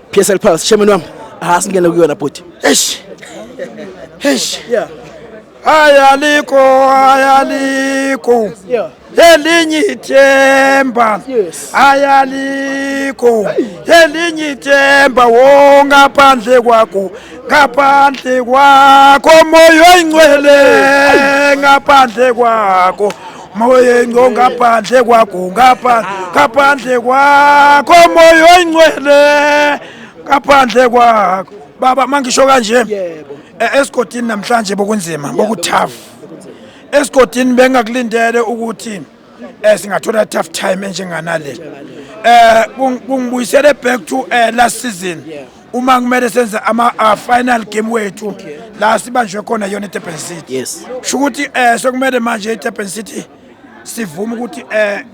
PSL Pulse chairman wami asingene kuyona bhuti. Yeah. Ayaliko Yeah. elinye ithemba Yes. ayaliko elinye ithemba ngaphandle kwakho moyo oyingcwele ngaphandle kwakho moyo ngaphandle kwakho ngaphandle kwakho moyo oyingcwele ngaphandle kwakho baba mangisho kanje Yebo. esigodini namhlanje bokunzima bokuthafu esigodini bengakulindele ukuthi singathola tough time enjenganale kungibuyisele back to last season uma kumele senze ama final game wethu la sibanjwe khona yona eDurban City Yes. shukuthi sokumele manje eDurban City sivume ukuthi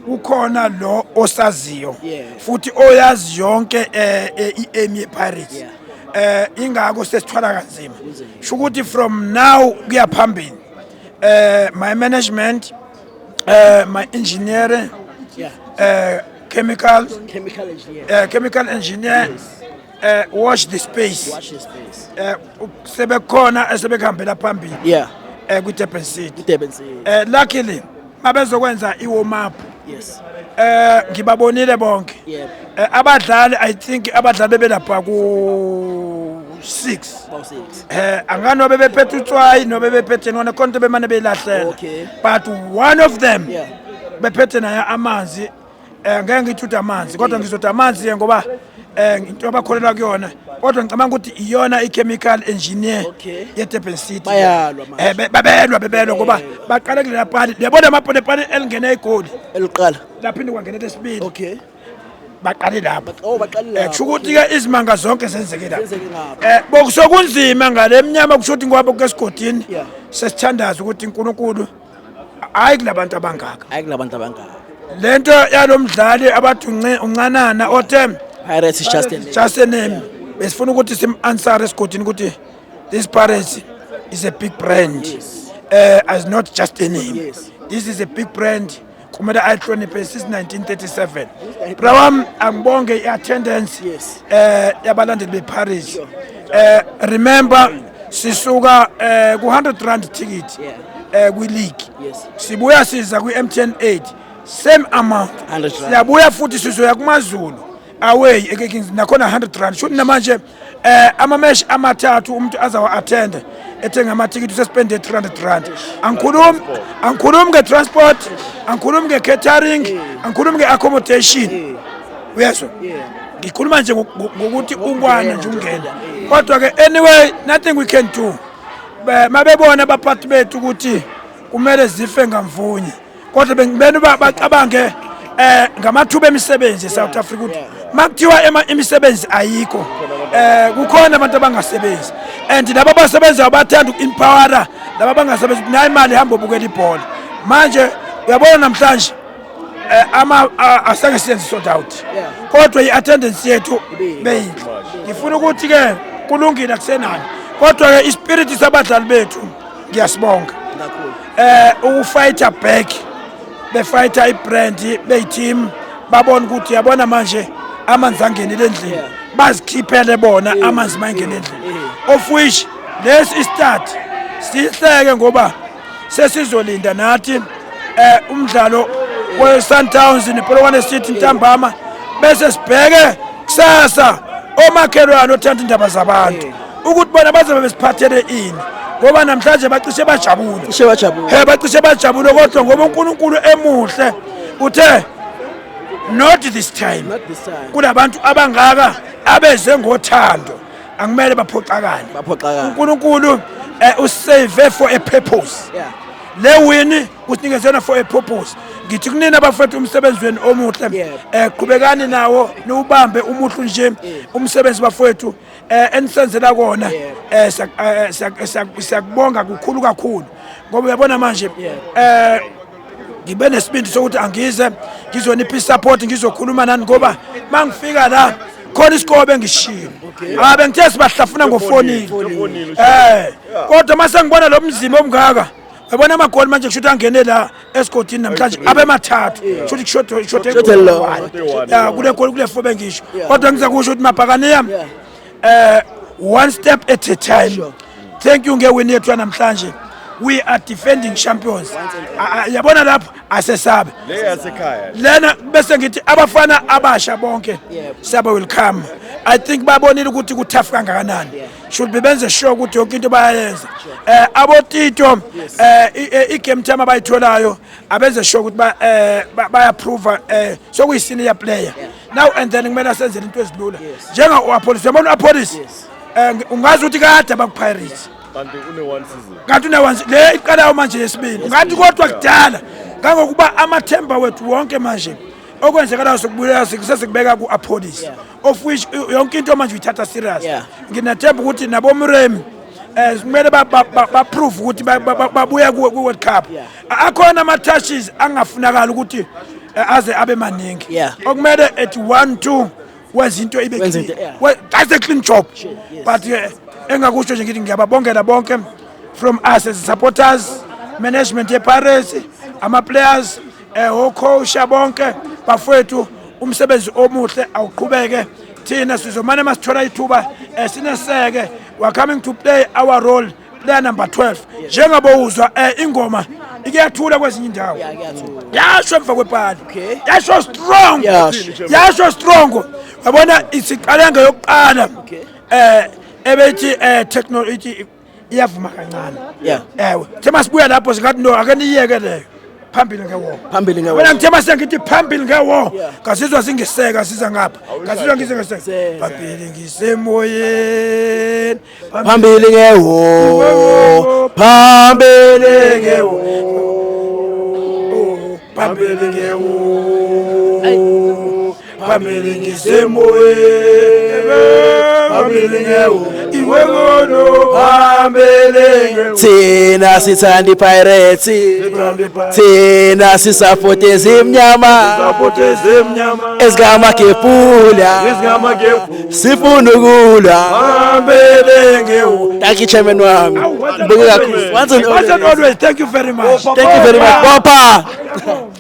ukhona lo osaziyo futhi oyazi yonke iAim yePirates ingako sesithwala kanzima shukuthi from now kuya phambili my management my engineering chemical engineer watch the space Watch this space. sebekhona esebekuhambela phambili Yeah. kwiDurban City Durban City. luckily mabezokwenza iwarm up Yes. ngibabonile bonke Yeah. abadlali I think abadlali belapha ku 6 About 6. angani nobe bephethe utswayi nobe bephethe nona konke bemane belahlela Okay. but one of them Yeah. bephethe naye amanzi ngeke ngithi amanzi kodwa ngizothi amanzi ngoba into abakholela kuyona kodwa ngicabanga ukuthi iyona i-chemical engineer Okay. yeDurban City Bayalwa manje. babelwa ngoba baqale kule pali lebona amapole elingene igoli Eliqala. laphinde kwangena lesibili Okay. baqale lapho Oh baqala la. kushukuthi ke izimanga zonke zenzeke lapho Senzeke ngapha. bokusokunzima ngale mnyama kushuthi ngoba kesigodini Yeah. sesithandaza ukuthi uNkulunkulu hayi kulabantu abangaka Ayikulabantu abangaka. lento yalomdlali abathi uncanana othe Pirates is just a name besifuna ukuthi sim-answer esigodini ukuthi this Pirates is a big brand as not just a name. Yes. This is a big brand kumele ayihloniphe since 1937 brawam angibonge i-attendance Yes. yabalandeli beParis remember sisuka ku-100 rand ticket kwi-league Yes. sibuya siza kwi-MTN 8 same amount 100 rand. siyabuya futhi sizoya kumaZulu away ekekings nakhona 100 rand shuthi namanje amamesh amathathu umuntu azawa-attenda ethenga amatikiti usespende 300 rand angikhulumi nge-transport angikhulumi nge-catering angikhulumi nge-accommodation uyezwa ngikhuluma nje ngokuthi ungwana nje ungena kodwa-ke anyway nothing we can do mabebona abaphathi bethu ukuthi kumele zife ngamvunye kodwa bengibene bacabange ngamathuba emisebenzi eSouth Africa ukuthi makuthiwa imisebenzi ayikho kukhona abantu abangasebenzi and laba abasebenzayo bathanda uku-empowera laba abangasebenzi nayo imali ihamba ubukela ibhola manje uyabona namhlanje asake siyenze sold out kodwa i-attendance yethu beyinhle ngifuna ukuthi-ke kulungile akusenani kodwa-ke ispirit sabadlali bethu ngiyasibonga ukufayitha back befayitha ibrand beyiteam babona ukuthi yabona manje amanzi angenile endlini bazikhiphele bona amanzi mangena endlini of which lesi start sihleke ngoba sesizolinda nathi umdlalo we-Sundowns nePolokwane City ntambama bese sibheke kusasa omakhelwane othanda indaba zabantu ukuthi bona bazobe besiphathele ini ngoba namhlanje bacishe bajabule bacishe bajabule kodwa ngoba uNkulunkulu emuhle uthe not this time kunabantu abangaka abeze ngothando angimele baphoxakane uNkulunkulu usave for a purpose le win usinikezena for a purpose ngithi kunina abafethu umsebenzi wenu omuhle qhubekani nawo niubambe umuhlu nje umsebenzi bafethu enisenzela kona siyakubonga kukhulu kakhulu ngoba uyabona manje ngibe nesibindi sokuthi angize ngizonipha isupport ngizokhuluma nani ngoba mangifika la khona isikole engishiyo bengithe sibahlafuna ngofonini kodwa mase ngibona lo mzimba omngaka yabona amagoli manje kusho ukuthi angene la esikotini namhlanje abe mathathu kusho ukuthi short ya kule goli kule 4 bengisho kodwa ngiza kusho ukuthi Mabhakaniya one step at a time. Thank you ngewini yethu namhlanje. We are defending champions. Yabona lapho asesabe. Lena bese ngithi abafana abasha bonke saba welcome. I think babonile ukuthi kutough kangakanani. Should be benze sure ukuthi yonke into bayayenza. Abotito igame time abayitholayo abenze sure ukuthi baya approve so kuyi senior player. Now and then kumele asenze into ezilula. Njenga uApollos, yabona uApollos ungazi ukuthi kade abakupirates. Kanti une one season. Kanti une one le iqala manje yesibili. Ngathi kodwa kudala kangokuba amathemba wethu wonke manje okwenzekala sokubulela sisesikubeka kuApollos of which yonke into manje uyithatha serious. Nginathemba ukuthi nabo Mremi kumele ba prove ukuthi babuya ku World Cup. Akhona ama touches angafunakala ukuthi aze abe maningi. Okumele at 1-2 wezinto ibe clean. That's a clean job. But engakusho nje ngithi ngiyababongela bonke from us as supporters, management yePirates, ama players, coach bonke bafowethu umsebenzi omuhle awuqhubeke thina sizomane masithola ithuba sineseke. We are coming to play our role, player number 12. Njengabo uzwa ingoma ikiyathula kwezinye indawo yasho emva kwepali yasho strong yasho strong yabona isiqale ngayokuqala ebethi technology iyavuma kancane ewe thema sibuya lapho singathi no ake niyeke leyo phambili ngewo wena ngithema sengithi phambili ngewo kasizwa singiseka siza ngapha kasizwa ngisengeseka phambili ngisemoyeni phambili ngewo phambili ngewo phambili ngewo phambili ngisemoyeni phambili ngewo iwegono phambili ngewo thina sithanda iPirates thina sisupport ezimnyama ezingamagebhula sifuna ukulwa phambili ngewo. Thank you chairman wami. Once and always, thank you very much. Thank you very much Papa.